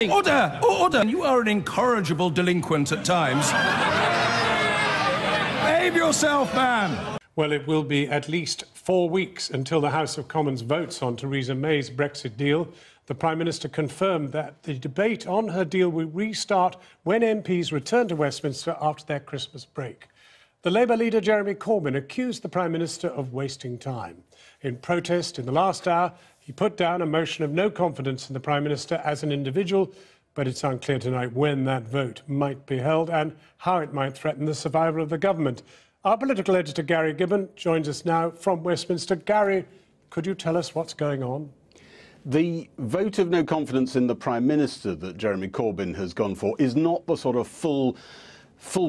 Order! Order! You are an incorrigible delinquent at times. Behave yourself, man! Well, it will be at least 4 weeks until the House of Commons votes on Theresa May's Brexit deal. The Prime Minister confirmed that the debate on her deal will restart when MPs return to Westminster after their Christmas break. The Labour leader Jeremy Corbyn accused the Prime Minister of wasting time. In protest in the last hour, he put down a motion of no confidence in the Prime Minister as an individual, but it's unclear tonight when that vote might be held and how it might threaten the survival of the government. Our political editor, Gary Gibbon, joins us now from Westminster. Gary, could you tell us what's going on? The vote of no confidence in the Prime Minister that Jeremy Corbyn has gone for is not the sort of full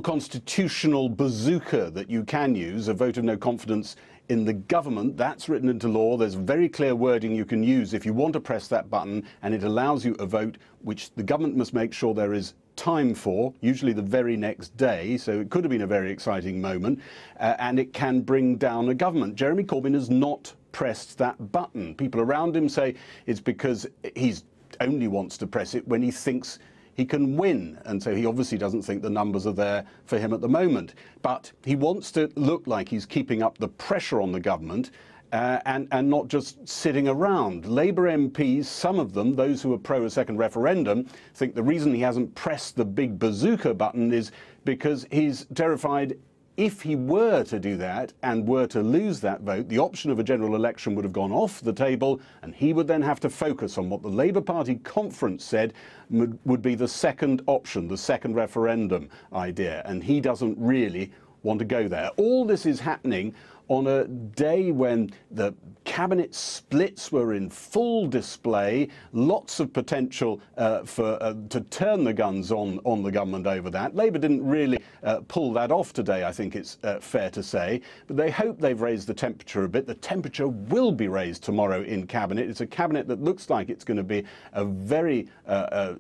constitutional bazooka that you can use. A vote of no confidence in the government, that's written into law. There's very clear wording you can use if you want to press that button, and it allows you a vote which the government must make sure there is time for, usually the very next day, so it could have been a very exciting moment, and it can bring down a government. Jeremy Corbyn has not pressed that button. People around him say it's because he only wants to press it when he thinks he can win, and so he obviously doesn't think the numbers are there for him at the moment. But he wants to look like he's keeping up the pressure on the government and not just sitting around. Labour MPs, some of them, those who are pro a second referendum, think the reason he hasn't pressed the big bazooka button is because he's terrified if he were to do that and were to lose that vote, the option of a general election would have gone off the table, and he would then have to focus on what the Labour Party conference said would be the second option, the second referendum idea, and he doesn't really want to go there. All this is happening on a day when the cabinet splits were in full display, lots of potential to turn the guns on the government over that. Labour didn't really pull that off today, I think it's fair to say, but they hope they've raised the temperature a bit. The temperature will be raised tomorrow in cabinet. It's a cabinet that looks like it's going to be a very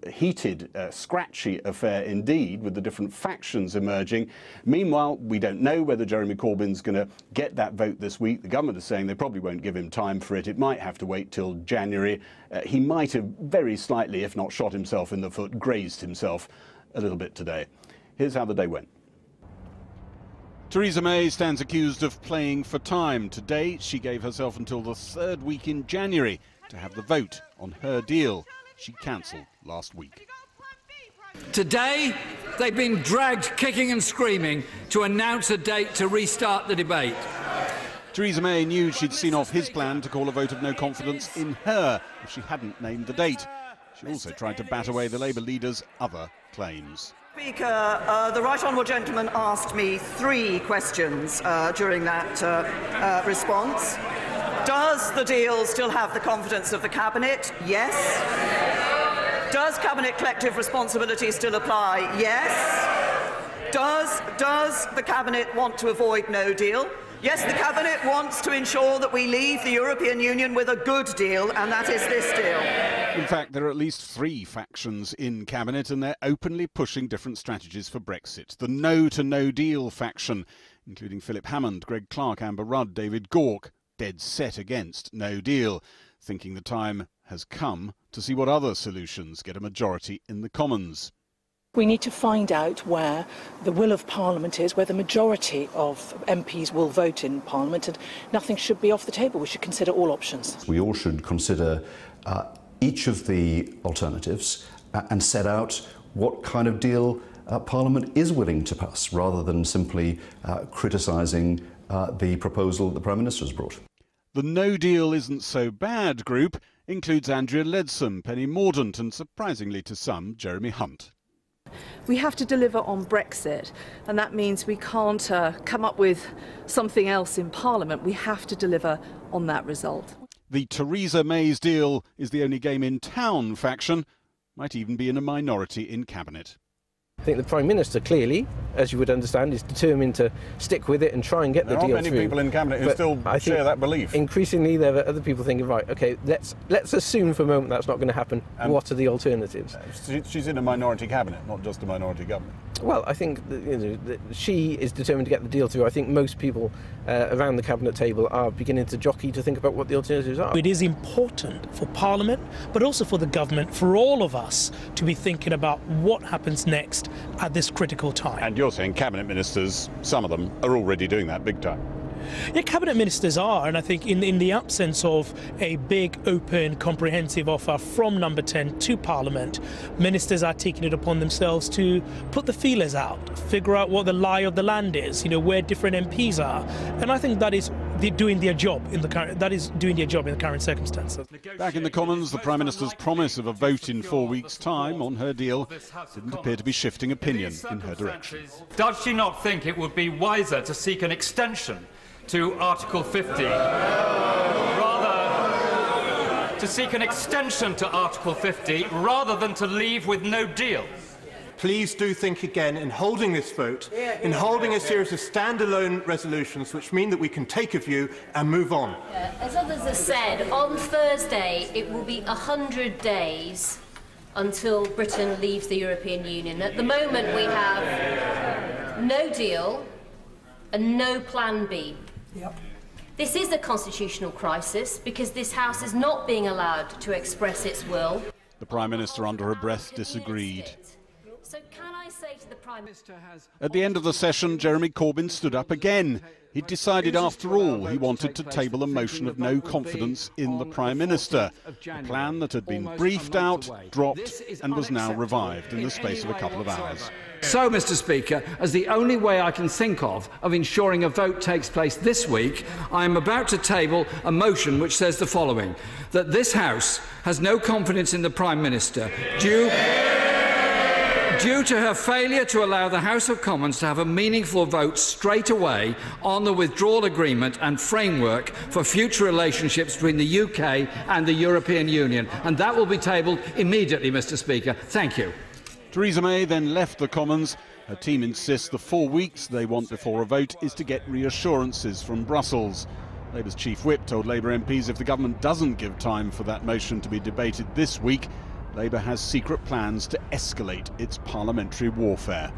heated, scratchy affair indeed, with the different factions emerging. Meanwhile, we don't know whether Jeremy Corbyn's going to get that vote this week. The government is saying they probably won't give him time for it. It might have to wait till January. He might have very slightly, if not shot himself in the foot, grazed himself a little bit today. Here's how the day went. Theresa May stands accused of playing for time. Today, she gave herself until the third week in January to have the vote on her deal. She cancelled last week. Today, they've been dragged kicking and screaming to announce a date to restart the debate. Theresa May knew she'd seen off his plan to call a vote of no confidence in her if she hadn't named the date. She also tried to bat away the Labour leader's other claims. Speaker, the right honourable gentleman asked me 3 questions during that response. Does the deal still have the confidence of the Cabinet? Yes. Does Cabinet collective responsibility still apply? Yes. Does the Cabinet want to avoid no deal? Yes, the Cabinet wants to ensure that we leave the European Union with a good deal, and that is this deal. In fact, there are at least 3 factions in Cabinet, and they're openly pushing different strategies for Brexit. The No to No Deal faction, including Philip Hammond, Greg Clark, Amber Rudd, David Gauke, dead set against no deal, thinking the time has come to see what other solutions get a majority in the Commons. We need to find out where the will of Parliament is, where the majority of MPs will vote in Parliament, and nothing should be off the table. We should consider all options. We all should consider each of the alternatives and set out what kind of deal Parliament is willing to pass, rather than simply criticising the proposal the Prime Minister has brought. The No Deal Isn't So Bad group includes Andrea Leadsom, Penny Mordaunt and, surprisingly to some, Jeremy Hunt. We have to deliver on Brexit, and that means we can't come up with something else in Parliament. We have to deliver on that result. The Theresa May's deal is the only game in town faction, might even be in a minority in Cabinet. I think the Prime Minister clearly, as you would understand, is determined to stick with it and try and get the deal through. There are many people in Cabinet who still share that belief. Increasingly, there are other people thinking, right, OK, let's assume for a moment that's not going to happen. What are the alternatives? She's in a minority Cabinet, not just a minority government. Well, I think that she is determined to get the deal through. I think most people around the Cabinet table are beginning to jockey to think about what the alternatives are. It is important for Parliament, but also for the government, for all of us to be thinking about what happens next at this critical time. And you're saying Cabinet Ministers, some of them, are already doing that big time. Yeah, Cabinet Ministers are, and I think in the absence of a big, open, comprehensive offer from Number 10 to Parliament, ministers are taking it upon themselves to put the feelers out, figure out what the lie of the land is, where different MPs are, and I think that is doing their job in the current circumstances. Back in the Commons, the Prime Minister's promise of a vote in 4 weeks' time on her deal didn't appear to be shifting opinion in her direction. Does she not think it would be wiser to seek an extension to Article 50? Rather, to seek an extension to Article 50 rather than to leave with no deal? Please do think again in holding this vote, in holding a series of standalone resolutions which mean that we can take a view and move on. As others have said, on Thursday it will be 100 days until Britain leaves the European Union. At the moment we have no deal and no plan B. Yep. This is a constitutional crisis because this House is not being allowed to express its will. The Prime Minister, under her breath, disagreed. So can I say to the Prime Minister... At the end of the session, Jeremy Corbyn stood up again. He'd decided, after all, he wanted to table a motion of no confidence in the Prime Minister, a plan that had been briefed out, dropped and was now revived in the space of a couple of hours. So, Mr. Speaker, as the only way I can think of ensuring a vote takes place this week, I am about to table a motion which says the following: that this House has no confidence in the Prime Minister due to her failure to allow the House of Commons to have a meaningful vote straight away on the withdrawal agreement and framework for future relationships between the UK and the European Union. And that will be tabled immediately, Mr. Speaker. Thank you. Theresa May then left the Commons. Her team insists the 4 weeks they want before a vote is to get reassurances from Brussels. Labour's chief whip told Labour MPs if the government doesn't give time for that motion to be debated this week, Labour has secret plans to escalate its parliamentary warfare.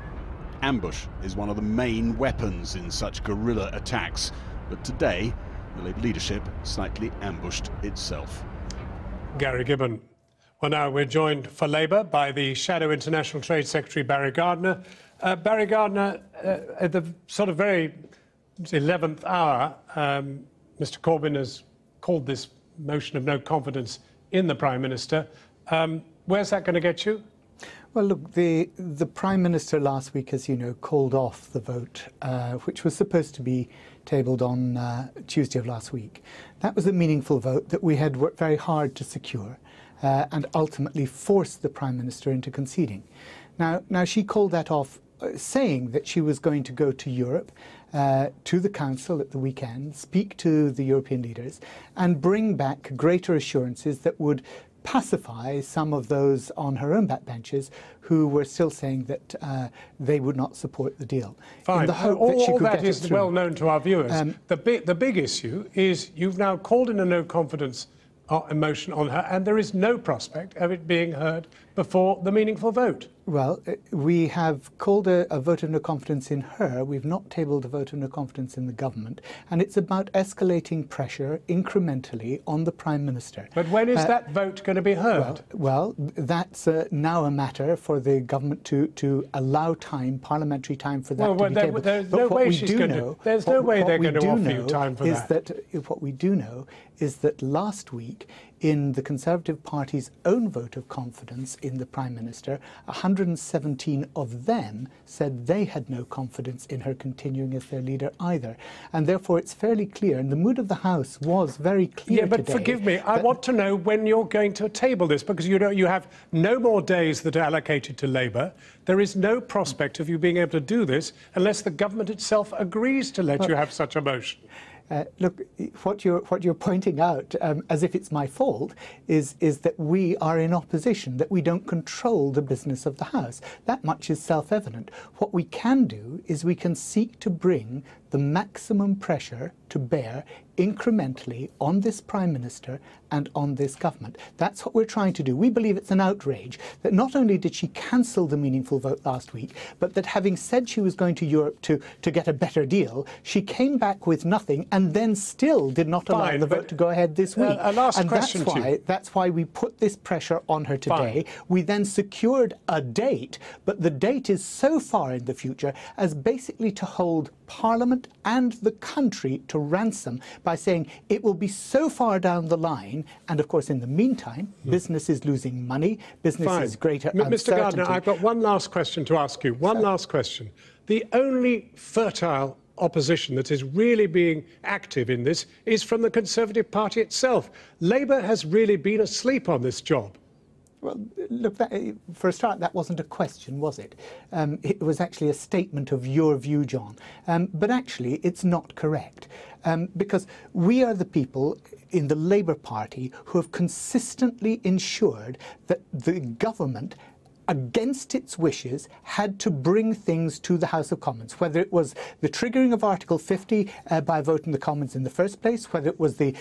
Ambush is one of the main weapons in such guerrilla attacks, but today the Labour leadership slightly ambushed itself. Gary Gibbon. Well, now we're joined for Labour by the Shadow International Trade Secretary Barry Gardiner. Barry Gardiner, at the sort of very 11th hour, Mr Corbyn has called this motion of no confidence in the Prime Minister. Where's that going to get you? Well, look, the Prime Minister last week, as you know, called off the vote, which was supposed to be tabled on Tuesday of last week. That was a meaningful vote that we had worked very hard to secure and ultimately forced the Prime Minister into conceding. Now she called that off, saying that she was going to go to Europe, to the Council at the weekend, speak to the European leaders and bring back greater assurances that would pacify some of those on her own backbenches who were still saying that they would not support the deal. Fine. In the hope all that she could that get is it through. well known to our viewers. The big issue is you've now called in a no confidence motion on her, and there is no prospect of it being heard before the meaningful vote. Well, we have called a vote of no confidence in her. We've not tabled a vote of no confidence in the government. And it's about escalating pressure incrementally on the Prime Minister. But when is that vote going to be heard? Well, that's now a matter for the government to allow time, parliamentary time for that to be tabled. There's no way she's going to. There's no way they're going to offer you time for that. What we do know is that last week, in the Conservative Party's own vote of confidence in the Prime Minister, 117 of them said they had no confidence in her continuing as their leader either. And therefore it's fairly clear, and the mood of the House was very clear but today. Forgive me, I want to know when you're going to table this, because you know you have no more days that are allocated to Labour. There is no prospect of you being able to do this unless the government itself agrees to let you have such a motion. Look, what you're pointing out, as if it's my fault, is that we are in opposition, that we don't control the business of the House. That much is self-evident. What we can do is we can seek to bring the maximum pressure to bear incrementally on this Prime Minister and on this government. That's what we're trying to do. We believe it's an outrage that not only did she cancel the meaningful vote last week, but that having said she was going to Europe to get a better deal, she came back with nothing and then still did not allow the vote to go ahead this week. That's why we put this pressure on her today. We then secured a date, but the date is so far in the future as basically to hold Parliament and the country to ransom by saying it will be so far down the line, and of course in the meantime business is losing money, business is greater uncertainty. Mr. Gardner, I've got one last question to ask you. Last question. The only fertile opposition that is really being active in this is from the Conservative Party itself. Labour has really been asleep on this job. Well, look, for a start, that wasn't a question, was it? It was actually a statement of your view, John. But actually, it's not correct. Because we are the people in the Labour Party who have consistently ensured that the government, against its wishes, had to bring things to the House of Commons, whether it was the triggering of Article 50 by a vote in the Commons in the first place, whether it was the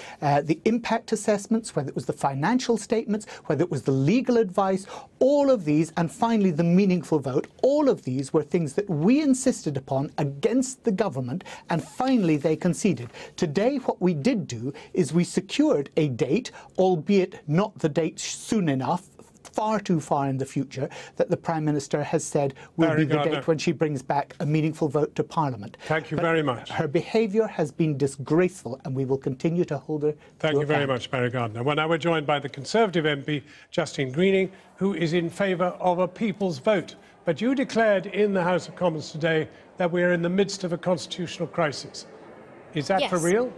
impact assessments, whether it was the financial statements, whether it was the legal advice, all of these, and finally the meaningful vote, all of these were things that we insisted upon against the government, and finally they conceded. Today, what we did do is we secured a date, albeit not the date soon enough, far too far in the future, that the Prime Minister has said will be the date when she brings back a meaningful vote to Parliament. Thank you very much. Her behaviour has been disgraceful and we will continue to hold her to account. Thank you very much, Barry Gardner. Well, now we're joined by the Conservative MP, Justine Greening, who is in favour of a people's vote. But you declared in the House of Commons today that we are in the midst of a constitutional crisis. Is that for real?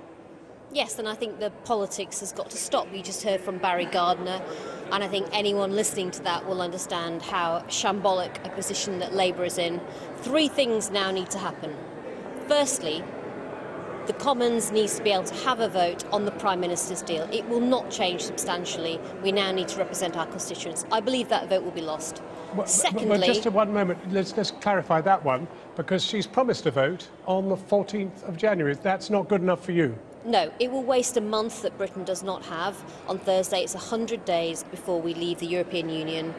Yes, and I think the politics has got to stop. You just heard from Barry Gardner, and I think anyone listening to that will understand how shambolic a position that Labour is in. Three things now need to happen. Firstly, the Commons needs to be able to have a vote on the Prime Minister's deal. It will not change substantially. We now need to represent our constituents. I believe that vote will be lost. Secondly... just one moment, let's just clarify that one, because she's promised a vote on the 14th of January. That's not good enough for you? No, it will waste a month that Britain does not have. On Thursday, it's 100 days before we leave the European Union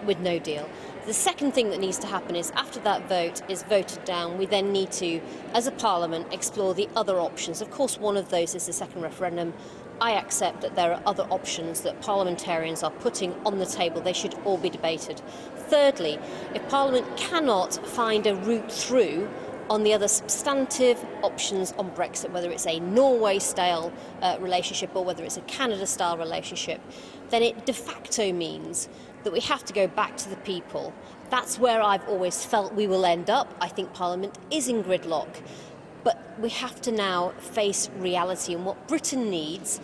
with no deal. The second thing that needs to happen is, after that vote is voted down, we then need to, as a Parliament, explore the other options. Of course, one of those is the second referendum. I accept that there are other options that parliamentarians are putting on the table. They should all be debated. Thirdly, if Parliament cannot find a route through on the other substantive options on Brexit, whether it's a Norway-style relationship or whether it's a Canada-style relationship, then it de facto means that we have to go back to the people. That's where I've always felt we will end up. I think Parliament is in gridlock. But we have to now face reality, and what Britain needs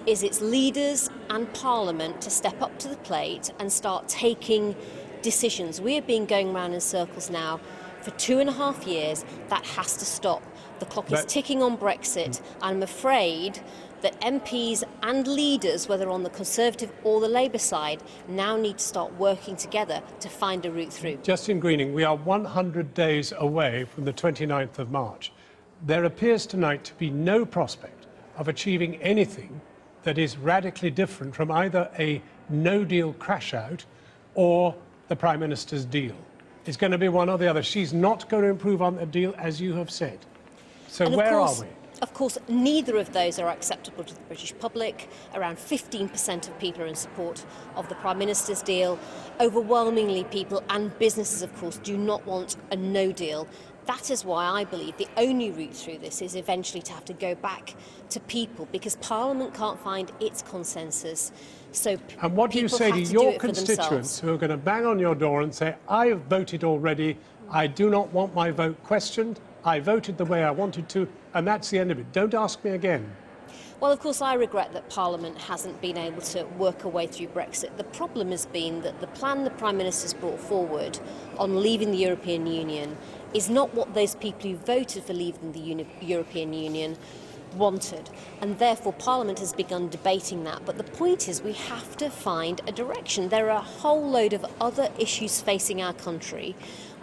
is its leaders and Parliament to step up to the plate and start taking decisions. We have been going round in circles now for 2.5 years. That has to stop. The clock is ticking on Brexit. I'm afraid that MPs and leaders, whether on the Conservative or the Labour side, now need to start working together to find a route through. Justine Greening, we are 100 days away from the 29th of March. There appears tonight to be no prospect of achieving anything that is radically different from either a no-deal crash-out or the Prime Minister's deal. It's going to be one or the other. She's not going to improve on the deal, as you have said. So where are we? Of course, neither of those are acceptable to the British public. Around 15% of people are in support of the Prime Minister's deal. Overwhelmingly, people and businesses, of course, do not want a no deal. That is why I believe the only route through this is eventually to have to go back to people, because Parliament can't find its consensus. So and what do you say to your constituents who are going to bang on your door and say, I have voted already, I do not want my vote questioned, I voted the way I wanted to, and that's the end of it. Don't ask me again. Well, of course, I regret that Parliament hasn't been able to work a way through Brexit. The problem has been that the plan the Prime Minister's brought forward on leaving the European Union is not what those people who voted for leaving the European Union wanted, and therefore Parliament has begun debating that. But the point is, we have to find a direction. There are a whole load of other issues facing our country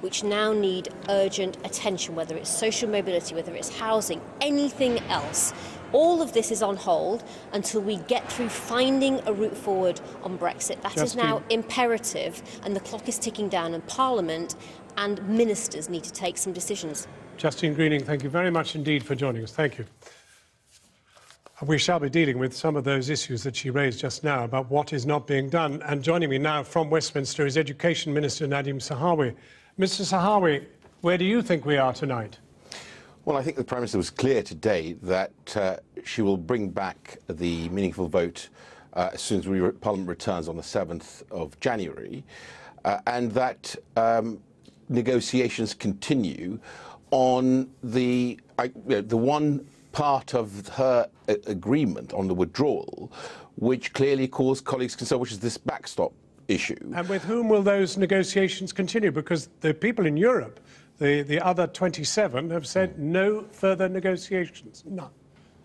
which now need urgent attention, whether it's social mobility, whether it's housing, anything else. All of this is on hold until we get through finding a route forward on Brexit. That is now imperative, and the clock is ticking down, and Parliament and ministers need to take some decisions. Justine Greening, thank you very much indeed for joining us. Thank you. We shall be dealing with some of those issues that she raised just now about what is not being done. And joining me now from Westminster is Education Minister Nadhim Zahawi. Mr. Zahawi, where do you think we are tonight? Well, I think the Prime Minister was clear today that she will bring back the meaningful vote as soon as Parliament returns on the 7th of January, and that negotiations continue on the one part of her agreement on the withdrawal, which clearly caused colleagues concern, which is this backstop issue. And with whom will those negotiations continue? Because the people in Europe, the other 27, have said no further negotiations, none,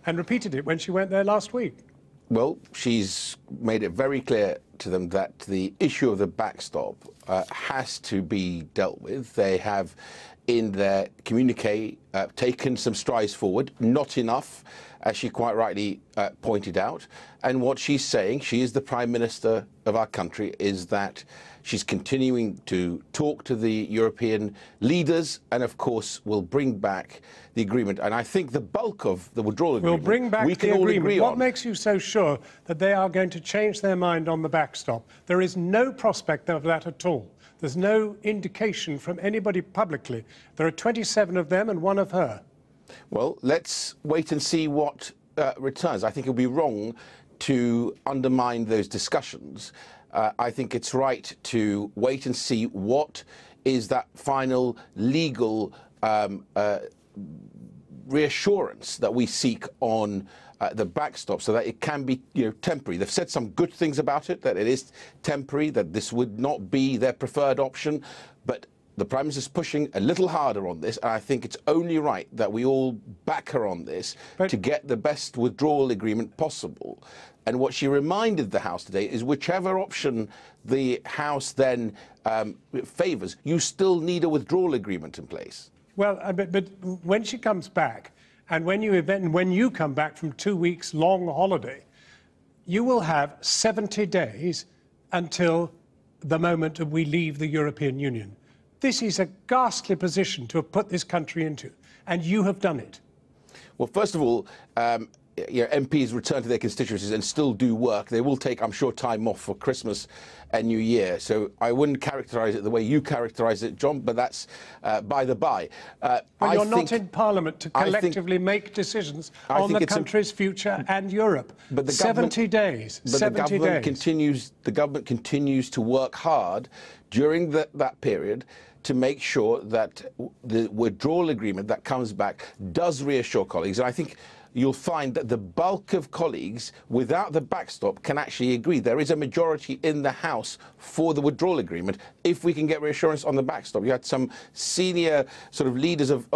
and repeated it when she went there last week. Well, she's made it very clear to them that the issue of the backstop has to be dealt with. They have, in their communique, taken some strides forward, not enough, as she quite rightly pointed out. And what she's saying, she is the Prime Minister of our country, is that she's continuing to talk to the European leaders and, of course, will bring back the agreement. And I think the bulk of the withdrawal agreement, we'll bring back we can all agree on. What on. makes you so sure that they are going to change their mind on the backstop? There is no prospect of that at all. There's no indication from anybody publicly. There are 27 of them and one of her. Well, let's wait and see what returns. I think it would be wrong to undermine those discussions. I think it's right to wait and see what is that final legal reassurance that we seek on the backstop, so that it can be, temporary. They've said some good things about it, that it is temporary, that this would not be their preferred option, but the Prime Minister is pushing a little harder on this, and I think it's only right that we all back her on this to get the best withdrawal agreement possible. And what she reminded the House today is whichever option the House then favours, you still need a withdrawal agreement in place. Well, but when she comes back, and when you come back from 2 weeks long holiday, you will have 70 days until the moment that we leave the European Union. This is a ghastly position to have put this country into, and you have done it. Well, first of all, MPs return to their constituencies and still do work. They will take, I'm sure, time off for Christmas and New Year. So I wouldn't characterise it the way you characterise it, John, but that's by the by. But you're not in Parliament to collectively make decisions on the country's future and Europe. But the 70 days. But 70 days. The government continues to work hard during that period to make sure that the withdrawal agreement that comes back does reassure colleagues. And I think you'll find that the bulk of colleagues, without the backstop, can actually agree. There is a majority in the House for the withdrawal agreement if we can get reassurance on the backstop. You had some senior sort of leaders of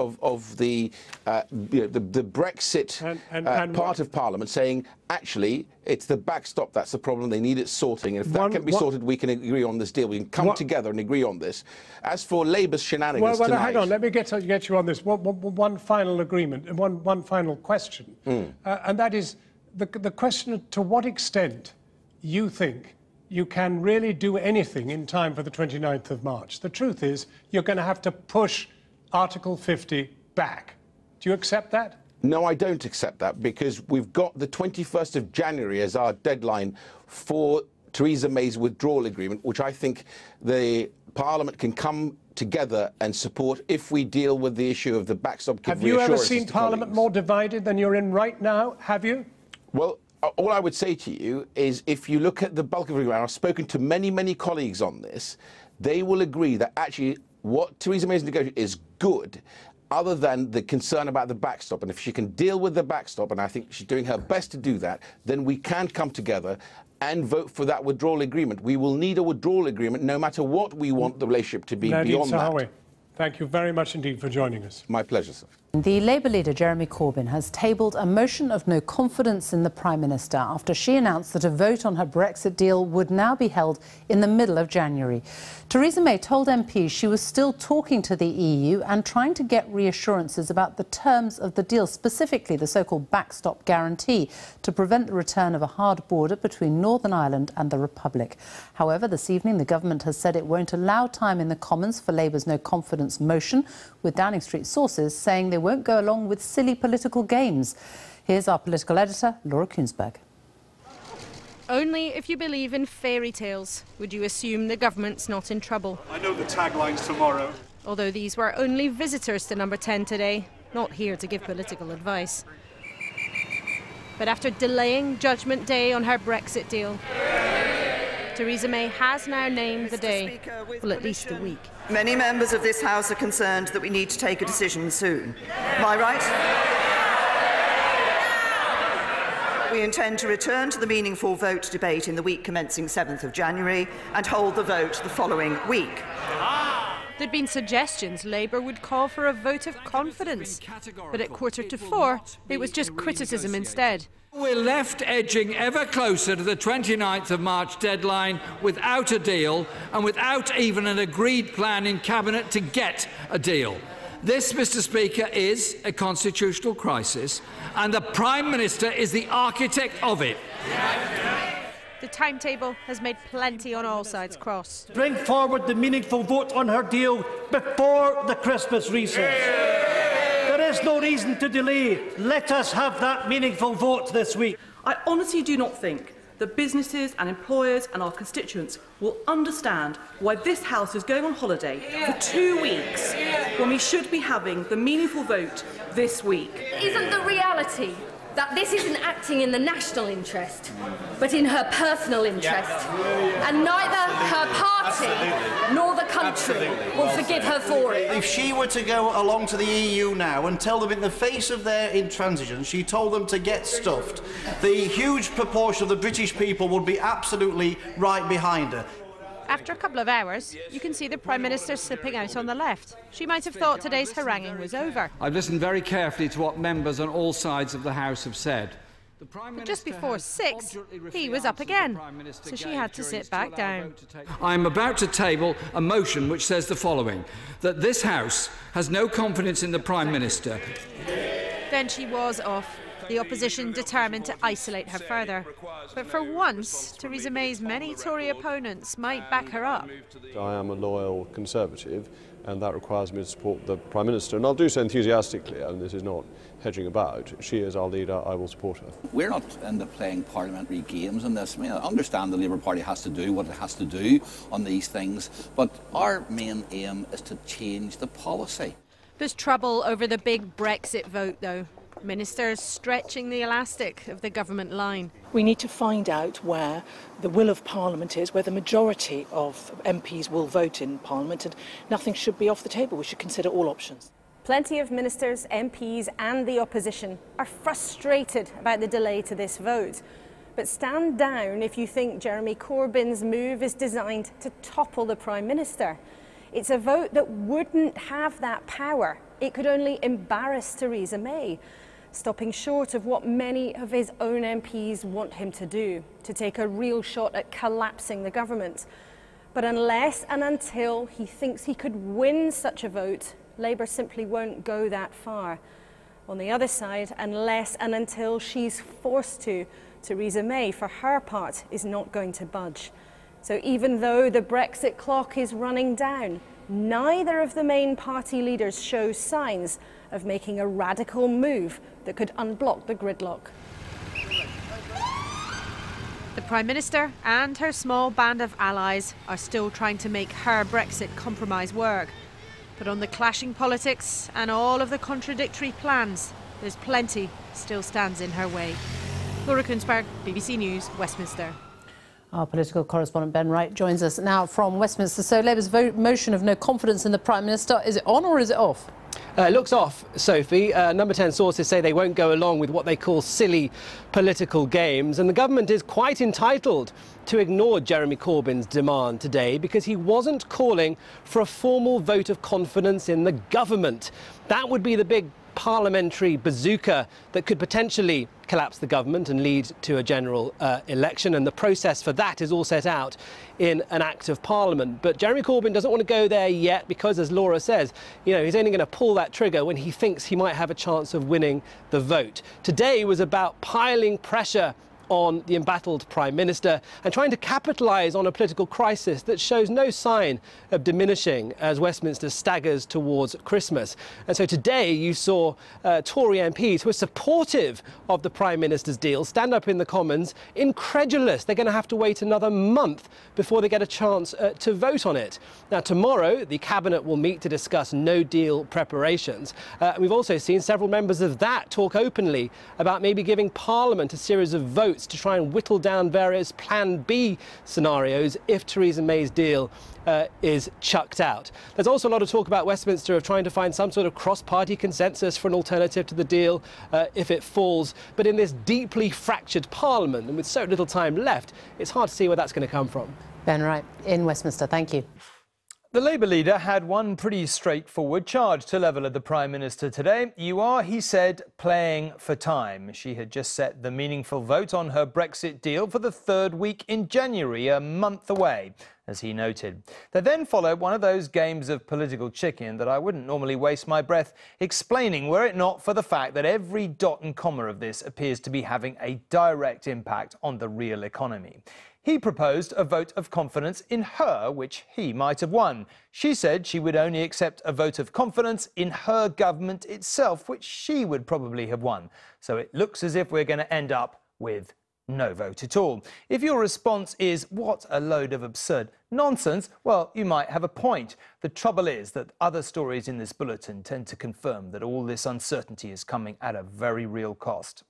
the Brexit part of Parliament saying, actually, it's the backstop that's the problem. They need it sorting. And if that can be sorted, we can agree on this deal. We can come together and agree on this. As for Labour's shenanigans tonight... hang on. Let me get you on this. One final agreement, one final question. And that is the question to what extent you think you can really do anything in time for the 29th of March. The truth is, you're going to have to push Article 50 back. Do you accept that? No, I don't accept that, because we've got the 21st of January as our deadline for Theresa May's withdrawal agreement, which I think the Parliament can come together and support if we deal with the issue of the backstop. Have you ever seen Parliament more divided than you're in right now? Have you? Well, all I would say to you is, if you look at the bulk of the agreement, I've spoken to many, many colleagues on this, they will agree that actually what Theresa May's negotiated is good, other than the concern about the backstop. And if she can deal with the backstop, and I think she's doing her best to do that, then we can come together and vote for that withdrawal agreement. We will need a withdrawal agreement no matter what we want the relationship to be beyond that. Thank you very much indeed for joining us. My pleasure, sir. The Labour leader Jeremy Corbyn has tabled a motion of no confidence in the Prime Minister after she announced that a vote on her Brexit deal would now be held in the middle of January. Theresa May told MPs she was still talking to the EU and trying to get reassurances about the terms of the deal, specifically the so-called backstop guarantee to prevent the return of a hard border between Northern Ireland and the Republic. However, this evening the government has said it won't allow time in the Commons for Labour's no confidence motion, with Downing Street sources saying they won't go along with silly political games. Here's our political editor, Laura Kuensberg. Only if you believe in fairy tales would you assume the government's not in trouble. I know the taglines tomorrow. Although these were only visitors to number 10 today, not here to give political advice. But after delaying Judgment Day on her Brexit deal, Theresa May has now named the day, well, at least a week. Many members of this House are concerned that we need to take a decision soon. Am I right? We intend to return to the meaningful vote debate in the week commencing 7th of January and hold the vote the following week. There'd been suggestions Labour would call for a vote of confidence, but at 3:45, it was just criticism instead. We're left edging ever closer to the 29th of March deadline without a deal and without even an agreed plan in Cabinet to get a deal. This, Mr. Speaker, is a constitutional crisis, and the Prime Minister is the architect of it. The timetable has made plenty on all sides cross. Bring forward the meaningful vote on her deal before the Christmas recess. There is no reason to delay. Let us have that meaningful vote this week. I honestly do not think that businesses and employers and our constituents will understand why this House is going on holiday for 2 weeks when we should be having the meaningful vote this week. Isn't the reality that this isn't acting in the national interest, but in her personal interest? And neither her party nor the country will forgive her for it. If she were to go along to the EU now and tell them in the face of their intransigence, she told them to get stuffed, the huge proportion of the British people would be absolutely right behind her. After a couple of hours, you can see the Prime Minister slipping out on the left. She might have thought today's haranguing was over. I've listened very carefully to what members on all sides of the House have said. But just before 6, he was up again, so she had to sit back down. I'm about to table a motion which says the following: that this House has no confidence in the Prime Minister. Then she was off, the opposition determined to isolate her further. But for once, Theresa May's many Tory opponents might back her up. I am a loyal Conservative, and that requires me to support the Prime Minister, and I'll do so enthusiastically, and this is not hedging about. She is our leader, I will support her. We're not into playing parliamentary games on this. I mean, I understand the Labour Party has to do what it has to do on these things, but our main aim is to change the policy. There's trouble over the big Brexit vote, though. Ministers stretching the elastic of the government line. We need to find out where the will of Parliament is, where the majority of MPs will vote in Parliament, and nothing should be off the table. We should consider all options. Plenty of ministers, MPs and the opposition are frustrated about the delay to this vote. But stand down if you think Jeremy Corbyn's move is designed to topple the Prime Minister. It's a vote that wouldn't have that power. It could only embarrass Theresa May, stopping short of what many of his own MPs want him to do, to take a real shot at collapsing the government. But unless and until he thinks he could win such a vote, Labour simply won't go that far. On the other side, unless and until she's forced to, Theresa May, for her part, is not going to budge. So even though the Brexit clock is running down, neither of the main party leaders show signs of making a radical move that could unblock the gridlock. The Prime Minister and her small band of allies are still trying to make her Brexit compromise work. But on the clashing politics and all of the contradictory plans, there's plenty still stands in her way. Laura Kuensberg, BBC News, Westminster. Our political correspondent Ben Wright joins us now from Westminster. So Labour's motion of no confidence in the Prime Minister, is it on or is it off? It looks off, Sophie. Number 10 sources say they won't go along with what they call silly political games, and the government is quite entitled to ignore Jeremy Corbyn's demand today because he wasn't calling for a formal vote of confidence in the government. That would be the big parliamentary bazooka that could potentially collapse the government and lead to a general election, and the process for that is all set out in an Act of Parliament. But Jeremy Corbyn doesn't want to go there yet because, as Laura says, you know, he's only going to pull that trigger when he thinks he might have a chance of winning the vote. Today was about piling pressure on the embattled Prime Minister and trying to capitalise on a political crisis that shows no sign of diminishing as Westminster staggers towards Christmas. And so today you saw Tory MPs who are supportive of the Prime Minister's deal stand up in the Commons, incredulous they're going to have to wait another month before they get a chance to vote on it. Now, tomorrow the Cabinet will meet to discuss no-deal preparations. We've also seen several members of that talk openly about maybe giving Parliament a series of votes to try and whittle down various Plan B scenarios if Theresa May's deal is chucked out. There's also a lot of talk about Westminster of trying to find some sort of cross-party consensus for an alternative to the deal if it falls. But in this deeply fractured Parliament and with so little time left, it's hard to see where that's going to come from. Ben Wright in Westminster, thank you. The Labour leader had one pretty straightforward charge to level at the Prime Minister today. You are, he said, playing for time. She had just set the meaningful vote on her Brexit deal for the third week in January, a month away, as he noted. There then followed one of those games of political chicken that I wouldn't normally waste my breath explaining were it not for the fact that every dot and comma of this appears to be having a direct impact on the real economy. He proposed a vote of confidence in her, which he might have won. She said she would only accept a vote of confidence in her government itself, which she would probably have won. So it looks as if we're going to end up with no vote at all. If your response is, what a load of absurd nonsense, well, you might have a point. The trouble is that other stories in this bulletin tend to confirm that all this uncertainty is coming at a very real cost.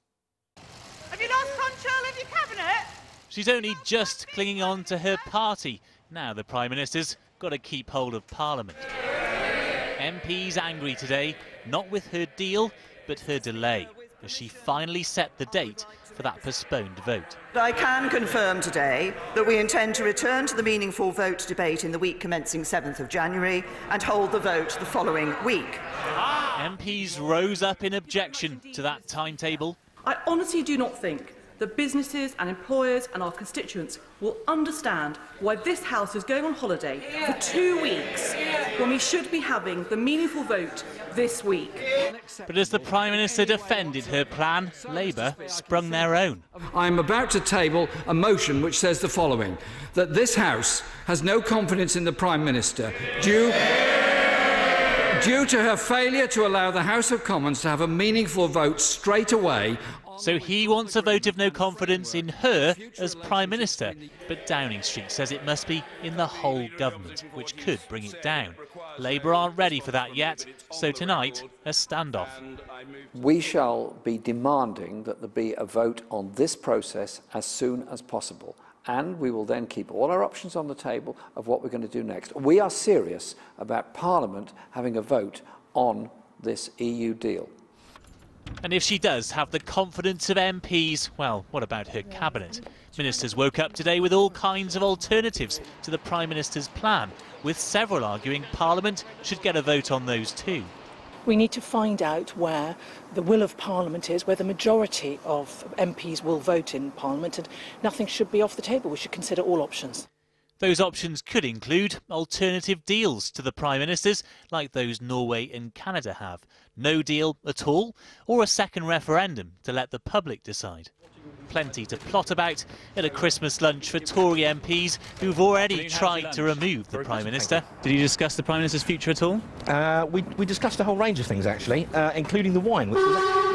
Have you lost control of your cabinet? She's only just clinging on to her party. Now the Prime Minister's got to keep hold of Parliament. MPs angry today, not with her deal, but her delay, as she finally set the date for that postponed vote. I can confirm today that we intend to return to the meaningful vote debate in the week commencing 7th of January and hold the vote the following week. MPs rose up in objection to that timetable. I honestly do not think that businesses and employers and our constituents will understand why this House is going on holiday for 2 weeks when we should be having the meaningful vote this week. But as the Prime Minister defended her plan, Labour sprung their own. I'm about to table a motion which says the following, that this House has no confidence in the Prime Minister due to her failure to allow the House of Commons to have a meaningful vote straight away. So he wants a vote of no confidence in her as Prime Minister. But Downing Street says it must be in the whole government, which could bring it down. Labour aren't ready for that yet, so tonight, a standoff. We shall be demanding that there be a vote on this process as soon as possible. And we will then keep all our options on the table of what we're going to do next. We are serious about Parliament having a vote on this EU deal. And if she does have the confidence of MPs, well, what about her cabinet? Ministers woke up today with all kinds of alternatives to the Prime Minister's plan, with several arguing Parliament should get a vote on those too. We need to find out where the will of Parliament is, where the majority of MPs will vote in Parliament, and nothing should be off the table. We should consider all options. Those options could include alternative deals to the Prime Minister's, like those Norway and Canada have. No deal at all, or a second referendum to let the public decide. Plenty to plot about at a Christmas lunch for Tory MPs who've already tried to remove the Prime Minister. Did you discuss the Prime Minister's future at all? We discussed a whole range of things, actually, including the wine,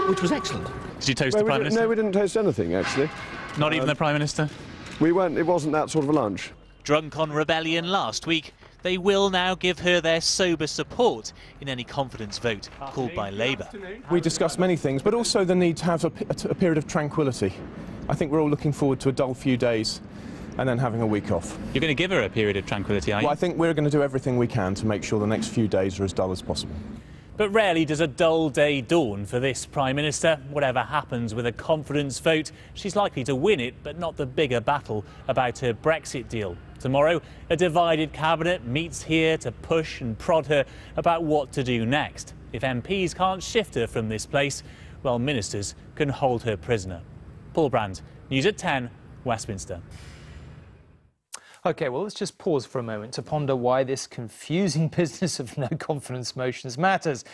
which was excellent. Did you toast the Prime Minister? No, we didn't toast anything, actually. Not even the Prime Minister? We weren't. It wasn't that sort of a lunch. Drunk on rebellion last week, they will now give her their sober support in any confidence vote called by Labour. We discussed many things, but also the need to have a period of tranquility. I think we're all looking forward to a dull few days and then having a week off. You're going to give her a period of tranquility, are you? Well, I think we're going to do everything we can to make sure the next few days are as dull as possible. But rarely does a dull day dawn for this Prime Minister. Whatever happens with a confidence vote, she's likely to win it, but not the bigger battle about her Brexit deal. Tomorrow, a divided cabinet meets here to push and prod her about what to do next. If MPs can't shift her from this place, well, ministers can hold her prisoner. Paul Brand, News at 10, Westminster. OK, well, let's just pause for a moment to ponder why this confusing business of no confidence motions matters.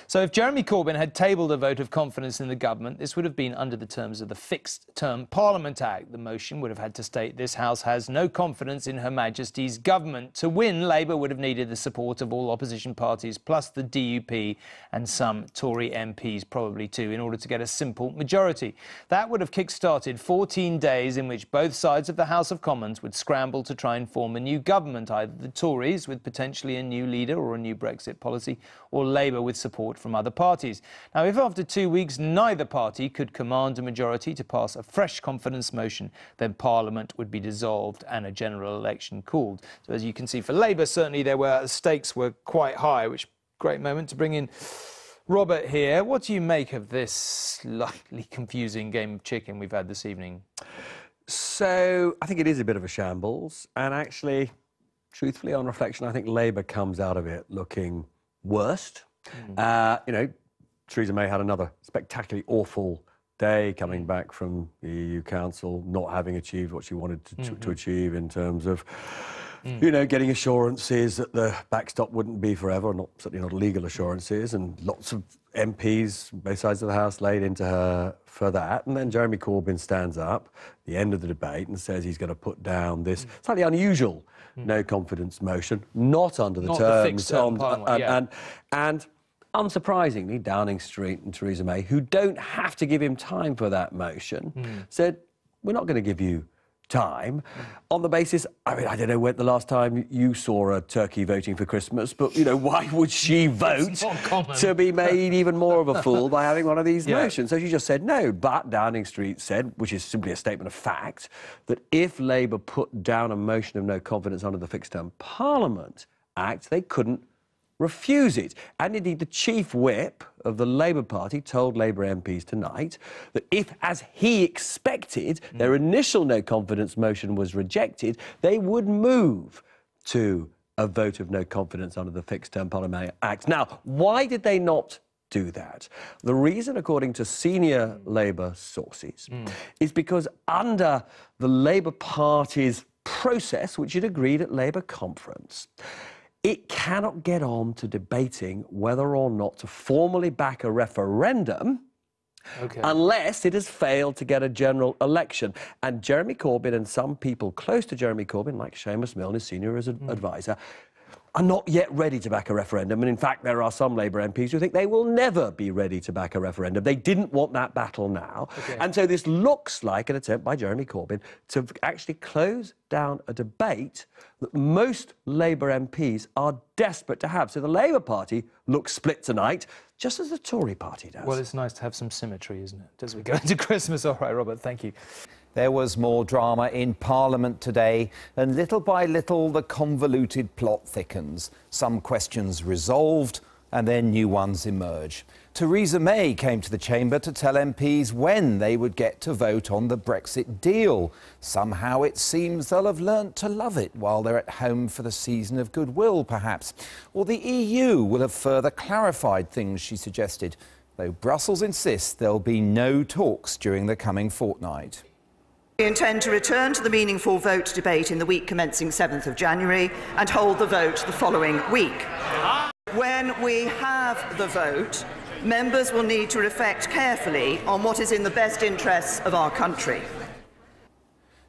So if Jeremy Corbyn had tabled a vote of confidence in the government, this would have been under the terms of the Fixed Term Parliament Act. The motion would have had to state this House has no confidence in Her Majesty's government. To win, Labour would have needed the support of all opposition parties, plus the DUP and some Tory MPs, probably too, in order to get a simple majority. That would have kick-started 14 days in which both sides of the House of Commons would scramble to try and form a new government, either the Tories with potentially a new leader or a new Brexit policy, or Labour with support from other parties. Now, if after 2 weeks neither party could command a majority to pass a fresh confidence motion, then Parliament would be dissolved and a general election called. So as you can see, for Labour, certainly stakes were quite high, which great moment to bring in Robert here. What do you make of this slightly confusing game of chicken we've had this evening? So I think it is a bit of a shambles, and actually, truthfully, on reflection, I think Labour comes out of it looking worst. You know, Theresa May had another spectacularly awful day coming back from the EU Council, not having achieved what she wanted to achieve in terms of, you know, getting assurances that the backstop wouldn't be forever, certainly not legal assurances, and lots of MPs, both sides of the House, laid into her for that. And then Jeremy Corbyn stands up at the end of the debate and says he's going to put down this slightly unusual no-confidence motion, not under the terms. And unsurprisingly, Downing Street and Theresa May, who don't have to give him time for that motion, said, we're not going to give you time on the basis, I mean, I don't know when the last time you saw a turkey voting for Christmas, but, you know, why would she vote to be made even more of a fool by having one of these motions? So she just said no. But Downing Street said, which is simply a statement of fact, that if Labour put down a motion of no confidence under the Fixed Term Parliament Act, they couldn't refuse it. And indeed, the chief whip of the Labour Party told Labour MPs tonight that if, as he expected, their initial no-confidence motion was rejected, they would move to a vote of no confidence under the Fixed Term Parliament Act. Now, why did they not do that? The reason, according to senior Labour sources, is because under the Labour Party's process, which it agreed at Labour conference, it cannot get on to debating whether or not to formally back a referendum unless it has failed to get a general election. And Jeremy Corbyn and some people close to Jeremy Corbyn, like Seamus Milne, his senior advisor, are not yet ready to back a referendum. And in fact, there are some Labour MPs who think they will never be ready to back a referendum. They didn't want that battle now. And so this looks like an attempt by Jeremy Corbyn to actually close down a debate that most Labour MPs are desperate to have. So the Labour Party looks split tonight, just as the Tory party does. Well, it's nice to have some symmetry, isn't it, as we go into Christmas? All right, Robert, thank you. There was more drama in Parliament today, and little by little the convoluted plot thickens. Some questions resolved, and then new ones emerge. Theresa May came to the chamber to tell MPs when they would get to vote on the Brexit deal. Somehow it seems they'll have learnt to love it while they're at home for the season of goodwill, perhaps. Or the EU will have further clarified things, she suggested, though Brussels insists there'll be no talks during the coming fortnight. We intend to return to the meaningful vote debate in the week commencing 7th of January and hold the vote the following week. When we have the vote, members will need to reflect carefully on what is in the best interests of our country.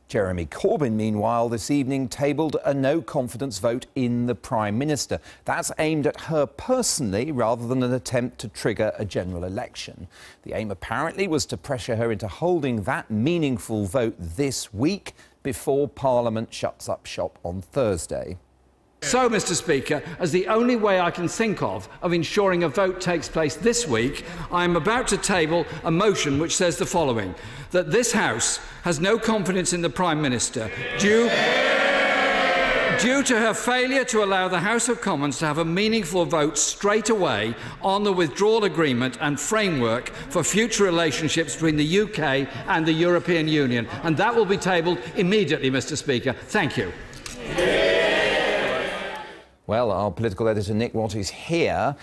Jeremy Corbyn, meanwhile, this evening tabled a no-confidence vote in the Prime Minister. That's aimed at her personally rather than an attempt to trigger a general election. The aim apparently was to pressure her into holding that meaningful vote this week before Parliament shuts up shop on Thursday. So, Mr. Speaker, as the only way I can think of ensuring a vote takes place this week, I am about to table a motion which says the following: that this House has no confidence in the Prime Minister due to her failure to allow the House of Commons to have a meaningful vote straight away on the withdrawal agreement and framework for future relationships between the UK and the European Union. And that will be tabled immediately, Mr. Speaker. Thank you. Well, our political editor Nick Watt is here.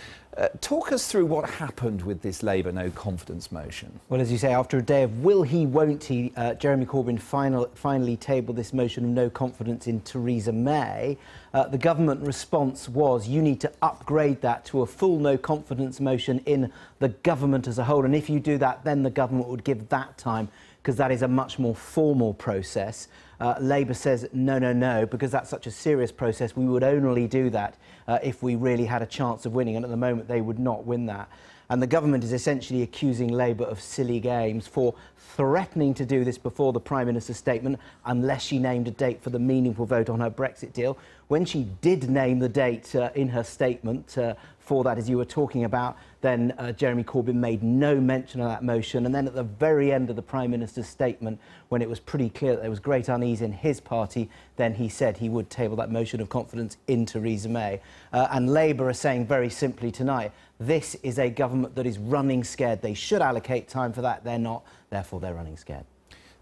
Talk us through what happened with this Labour no confidence motion. Well, as you say, after a day of will he, won't he, Jeremy Corbyn finally tabled this motion of no confidence in Theresa May. The government response was, you need to upgrade that to a full no confidence motion in the government as a whole. And if you do that, then the government would give that time, because that is a much more formal process. Labour says no, no, no, because that's such a serious process. We would only do that if we really had a chance of winning, and at the moment they would not win that. And the government is essentially accusing Labour of silly games for threatening to do this before the Prime Minister's statement unless she named a date for the meaningful vote on her Brexit deal. When she did name the date in her statement for that, as you were talking about, then Jeremy Corbyn made no mention of that motion. And then at the very end of the Prime Minister's statement, when it was pretty clear that there was great unease in his party, then he said he would table that motion of confidence in Theresa May. And Labour are saying very simply tonight, this is a government that is running scared. They should allocate time for that. They're not. Therefore, they're running scared.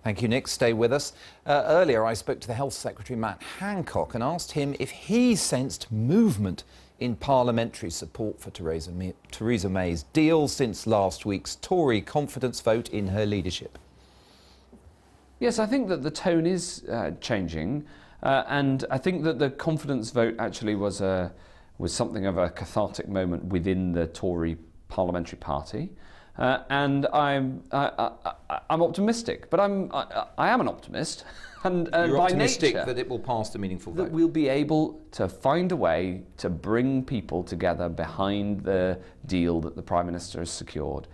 Thank you, Nick. Stay with us. Earlier, I spoke to the Health Secretary, Matt Hancock, and asked him if he sensed movement in parliamentary support for Theresa May's deal since last week's Tory confidence vote in her leadership. Yes, I think that the tone is changing, and I think that the confidence vote actually was something of a cathartic moment within the Tory parliamentary party. And I'm optimistic, but I am an optimist, and You're by optimistic nature that it will pass the meaningful vote. that we'll be able to find a way to bring people together behind the deal that the Prime Minister has secured.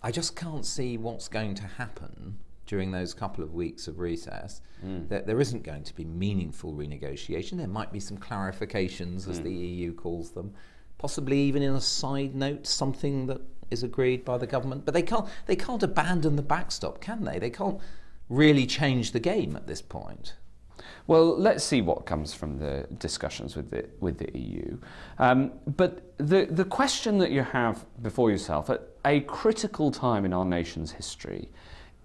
I just can't see what's going to happen during those couple of weeks of recess. That there isn't going to be meaningful renegotiation. There might be some clarifications, as the EU calls them, possibly even in a side note, something that is agreed by the government. But they can't abandon the backstop, can they? They can't really change the game at this point. Well, let's see what comes from the discussions with the EU. But the question that you have before yourself at a critical time in our nation's history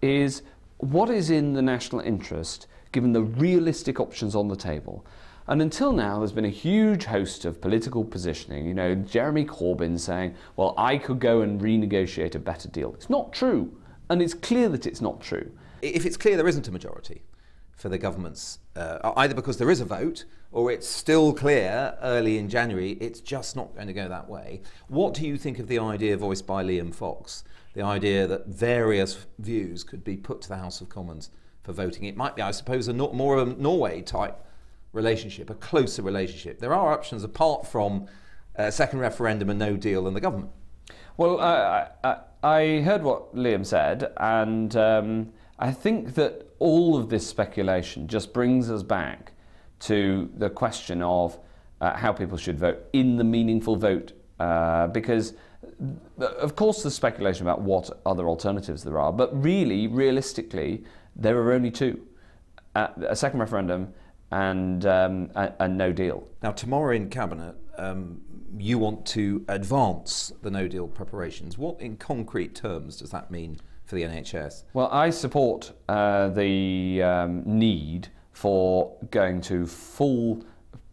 is, what is in the national interest given the realistic options on the table? And until now, there's been a huge host of political positioning. You know, Jeremy Corbyn saying, well, I could go and renegotiate a better deal. It's not true. And it's clear that it's not true. If it's clear there isn't a majority for the government's, either because there is a vote or it's still clear early in January, it's just not going to go that way. What do you think of the idea voiced by Liam Fox, the idea that various views could be put to the House of Commons for voting? It might be, I suppose, more of a Norway-type relationship, a closer relationship. There are options apart from a second referendum and no deal and the government. Well, I heard what Liam said, and I think that all of this speculation just brings us back to the question of how people should vote in the meaningful vote, because of course there's speculation about what other alternatives there are, but really, realistically, there are only two: a second referendum and no deal. Now, tomorrow in Cabinet, you want to advance the no deal preparations. What, in concrete terms, does that mean for the NHS? Well, I support the need for going to full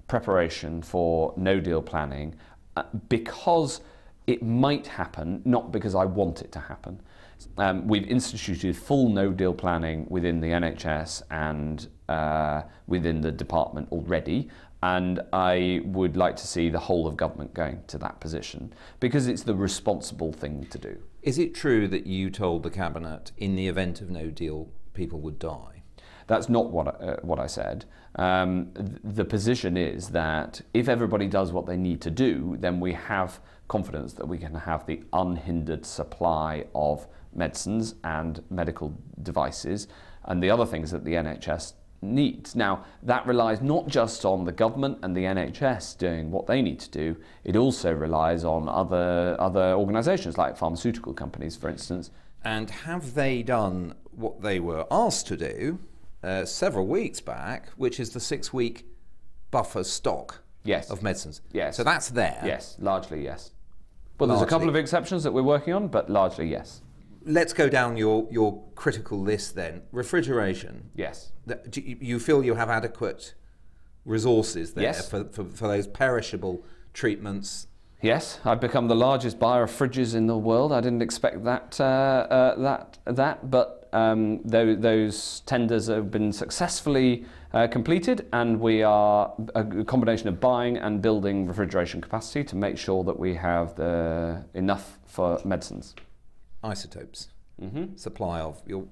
preparation for no deal planning because it might happen, not because I want it to happen. We've instituted full no deal planning within the NHS and within the department already, and I would like to see the whole of government going to that position because it's the responsible thing to do. Is it true that you told the Cabinet in the event of no deal people would die? That's not what I said. The position is that if everybody does what they need to do, then we have confidence that we can have the unhindered supply of medicines and medical devices and the other things that the NHS needs. Now, that relies not just on the government and the NHS doing what they need to do, it also relies on other organisations like pharmaceutical companies, for instance. And have they done what they were asked to do several weeks back, which is the 6-week buffer stock of medicines? Yes. So that's there? Yes, largely yes. Well, there's a couple of exceptions that we're working on, but largely yes. Let's go down your critical list then. Refrigeration. Yes. Do you feel you have adequate resources there Yes. for those perishable treatments. Yes, I've become the largest buyer of fridges in the world. I didn't expect that, but those tenders have been successfully completed, and we are a combination of buying and building refrigeration capacity to make sure that we have enough for medicines. Isotopes, Mm-hmm. supply of your...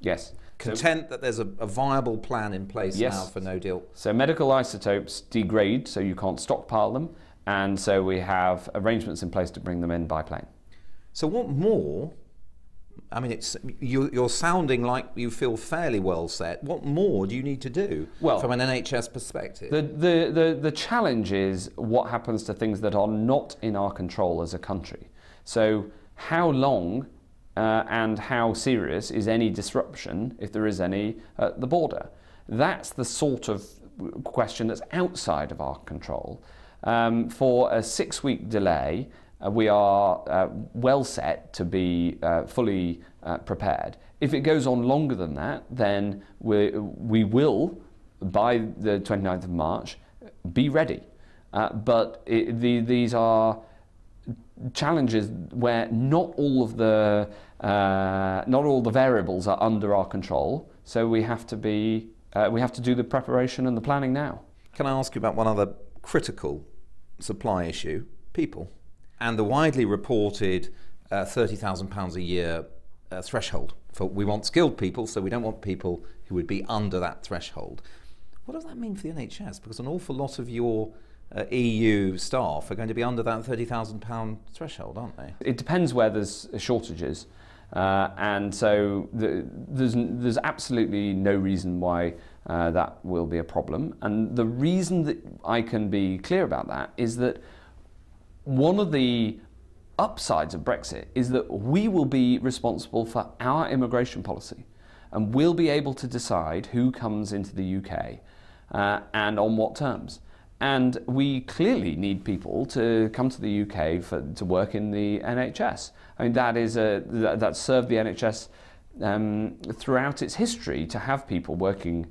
Yes. Content that there's a viable plan in place Yes. now for no deal. So medical isotopes degrade, so you can't stockpile them, and so we have arrangements in place to bring them in by plane. So what more? I mean, you're sounding like you feel fairly well set. What more do you need to do from an NHS perspective? The challenge is what happens to things that are not in our control as a country. So how long and how serious is any disruption, if there is any, at the border? That's the sort of question that's outside of our control. For a 6-week delay, we are well set to be fully prepared. If it goes on longer than that, then we will, by the 29th of March, be ready. But these are challenges where not all the variables are under our control. So we have to do the preparation and the planning now. Can I ask you about one other critical supply issue? People. And the widely reported £30,000 a year threshold. We want skilled people, so we don't want people who would be under that threshold. What does that mean for the NHS? Because an awful lot of your EU staff are going to be under that £30,000 threshold, aren't they? It depends where there's shortages, and so there's absolutely no reason why that will be a problem. And the reason that I can be clear about that is that one of the upsides of Brexit is that we will be responsible for our immigration policy, and we'll be able to decide who comes into the UK and on what terms. And we clearly need people to come to the UK to work in the NHS. I mean, that's served the NHS throughout its history to have people working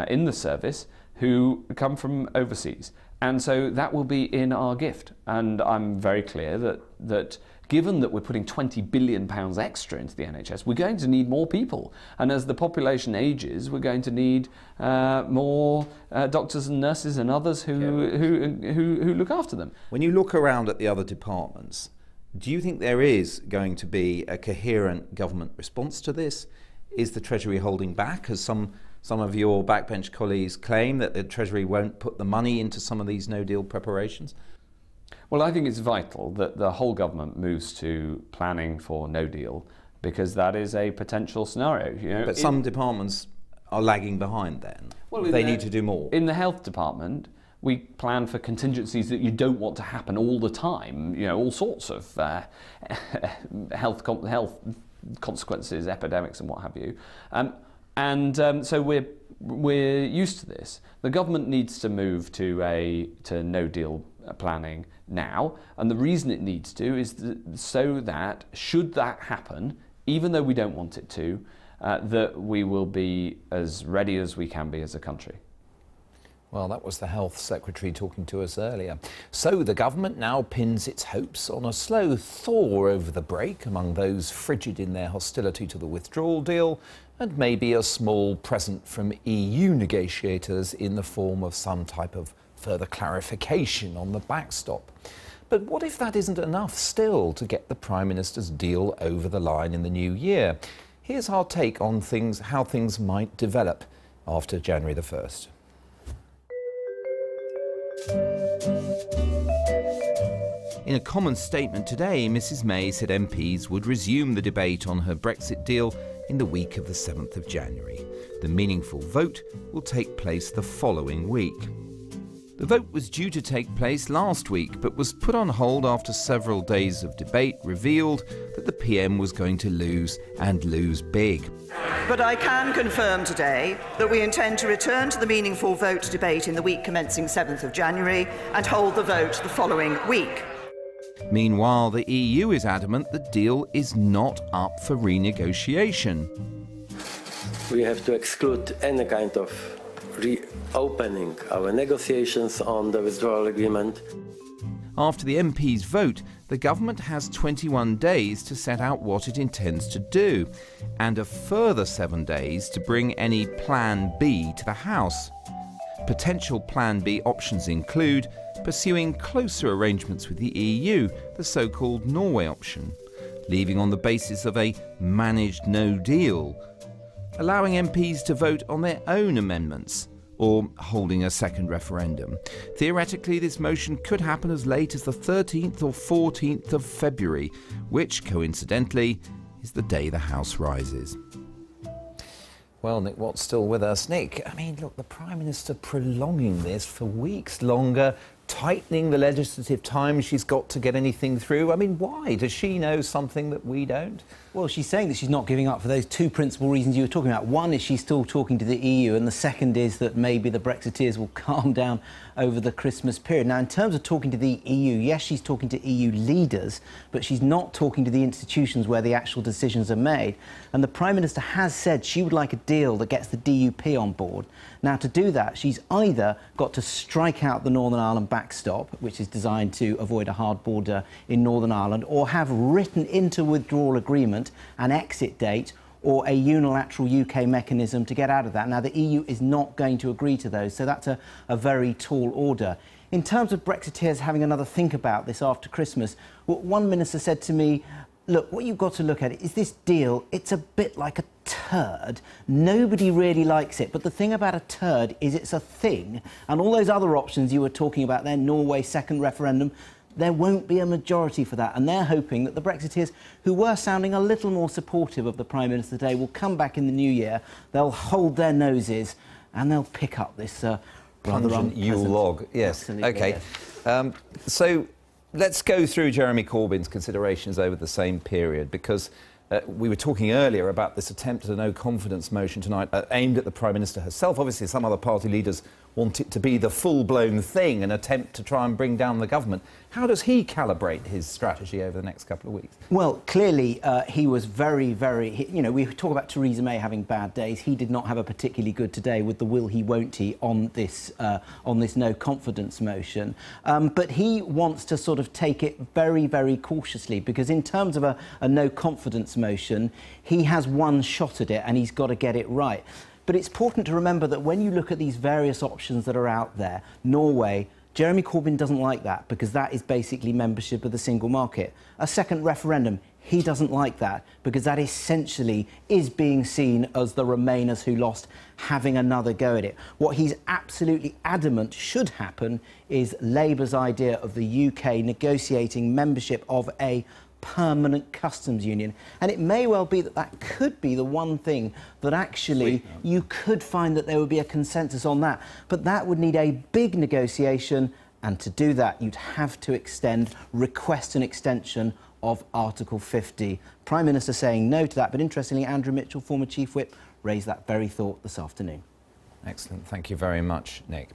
in the service who come from overseas. And so that will be in our gift. And I'm very clear that given that we're putting £20 billion extra into the NHS, we're going to need more people. And as the population ages, we're going to need more doctors and nurses and others who look after them. When you look around at the other departments, do you think there is going to be a coherent government response to this? Is the Treasury holding back, as some of your backbench colleagues claim, that the Treasury won't put the money into some of these no-deal preparations? Well, I think it's vital that the whole government moves to planning for no deal, because that is a potential scenario. You know, but some departments are lagging behind then. Well, they need to do more. In the health department, we plan for contingencies that you don't want to happen all the time. You know, all sorts of health consequences, epidemics and what have you. So we're used to this. The government needs to move to no deal planning now, and the reason it needs to is so that should that happen, even though we don't want it to, that we will be as ready as we can be as a country. Well, that was the Health Secretary talking to us earlier. So the government now pins its hopes on a slow thaw over the break among those frigid in their hostility to the withdrawal deal, and maybe a small present from EU negotiators in the form of some type of further clarification on the backstop. But what if that isn't enough still to get the Prime Minister's deal over the line in the new year? Here's our take on how things might develop after January the 1st. In a common statement today, Mrs May said MPs would resume the debate on her Brexit deal in the week of the 7th of January. The meaningful vote will take place the following week. The vote was due to take place last week, but was put on hold after several days of debate revealed that the PM was going to lose, and lose big. But I can confirm today that we intend to return to the meaningful vote debate in the week commencing 7th of January and hold the vote the following week. Meanwhile, the EU is adamant the deal is not up for renegotiation. We have to exclude any kind of reopening our negotiations on the withdrawal agreement. After the MPs' vote, the government has 21 days to set out what it intends to do, and a further 7 days to bring any Plan B to the House. Potential Plan B options include pursuing closer arrangements with the EU, the so-called Norway option, leaving on the basis of a managed no deal, allowing MPs to vote on their own amendments, or holding a second referendum. Theoretically, this motion could happen as late as the 13th or 14th of February, which, coincidentally, is the day the House rises. Well, Nick Watt's still with us. Nick, I mean, look, the Prime Minister prolonging this for weeks longer, tightening the legislative time she's got to get anything through. I mean, why? Does she know something that we don't? Well, she's saying that she's not giving up for those two principal reasons you were talking about. One is she's still talking to the EU, and the second is that maybe the Brexiteers will calm down over the Christmas period. Now, in terms of talking to the EU, yes, she's talking to EU leaders, but she's not talking to the institutions where the actual decisions are made. And the Prime Minister has said she would like a deal that gets the DUP on board. Now, to do that, she's either got to strike out the Northern Ireland backstop, which is designed to avoid a hard border in Northern Ireland, or have written into withdrawal agreement an exit date or a unilateral UK mechanism to get out of that. Now, the EU is not going to agree to those, so that's a very tall order. In terms of Brexiteers having another think about this after Christmas, one minister said to me, look, what you've got to look at is this deal, it's a bit like a turd. Nobody really likes it, but the thing about a turd is it's a thing, and all those other options you were talking about there, Norway, second referendum, there won't be a majority for that, and they're hoping that the Brexiteers, who were sounding a little more supportive of the Prime Minister today, will come back in the new year, they'll hold their noses, and they'll pick up this rather unpleasant Yule log. Yes, Absolutely, OK. yes. So let's go through Jeremy Corbyn's considerations over the same period, because we were talking earlier about this attempt at a no-confidence motion tonight aimed at the Prime Minister herself. Obviously, some other party leaders want it to be the full-blown thing, an attempt to try and bring down the government. How does he calibrate his strategy over the next couple of weeks? Well, clearly, he was very, you know, we talk about Theresa May having bad days. He did not have a particularly good today with the will he, won't he on this no-confidence motion. But he wants to sort of take it very, very cautiously, because in terms of a no-confidence motion, he has one shot at it and he's got to get it right. But it's important to remember that when you look at these various options that are out there, Norway, Jeremy Corbyn doesn't like that because that is basically membership of the single market. A second referendum, he doesn't like that because that essentially is being seen as the Remainers who lost having another go at it. What he's absolutely adamant should happen is Labour's idea of the UK negotiating membership of a permanent customs union, and it may well be that that could be the one thing that actually you could find that there would be a consensus on that, but that would need a big negotiation, and to do that you'd have to request an extension of Article 50. Prime Minister saying no to that, but interestingly Andrew Mitchell, former Chief Whip, raised that very thought this afternoon. Excellent, thank you very much, Nick.